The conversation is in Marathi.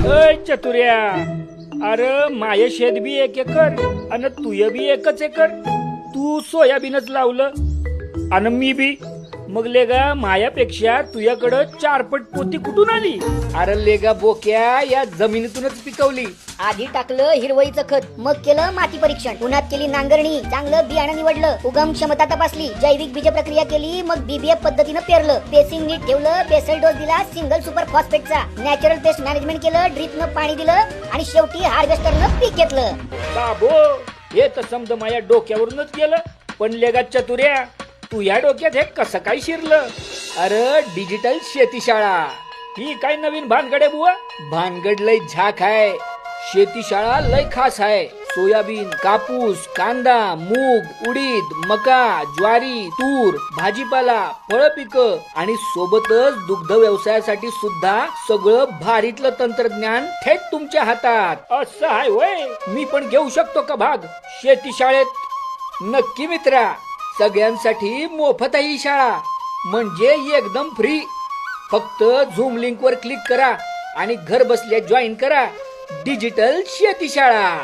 अय चतुर्या, अरे माय शेत बी 1 एकर आणि तुय बी 1च एकर. तू सोयाबीनच लावलं आणि मी बी. मग लेगा मायापेक्षा तुझ्याकडं 4 पट पोती कुठून आली? अरे लेगा बोक्या, या जमिनीतूनच पिकवली. आधी टाकलं हिरवळीचं खत, मग केलं माती परीक्षण, उन्हात केली नांगरणी, चांगलं बियाणं निवडलं, उगम क्षमता तपासली, जैविक बीज प्रक्रिया केली, मग बीबीएफ पद्धतीनं पेरलं, पेसिंग नीट ठेवलं, बेसल डोस दिला सिंगल सुपर फॉस्फेटचा, नॅचरल पेस्ट मॅनेजमेंट केलं, ड्रिपनं पाणी दिलं आणि शेवटी हार्वेस्टरनं पीक घेतलं. बाबो, हे तर समज माझ्या डोक्यावरूनच गेलं. पण लेगा चतुर्या, तू या डोक्यात हे कसं काय शिरलं? अरे डिजिटल शेतीशाळा ही काय नवीन भानगड आहे बुवा? भानगड लय झाक आहे. शेतीशाळा लय खास आहे. सोयाबीन, कापूस, कांदा, मूग, उडीद, मका, ज्वारी, तूर, भाजीपाला, फळ पिकं आणि सोबतच दुग्ध व्यवसायासाठी सुद्धा सगळं भारीतलं तंत्रज्ञान थेट तुमच्या हातात. असं आहे वय? मी पण घेऊ शकतो का भाग शेतीशाळेत? नक्की मित्रा, सगळ्यांसाठी मोफत आहे ही शाळा, म्हणजे एकदम फ्री. फक्त झूम लिंक वर क्लिक करा आणि घर बसल्या जॉईन करा डिजिटल शेतीशाळा.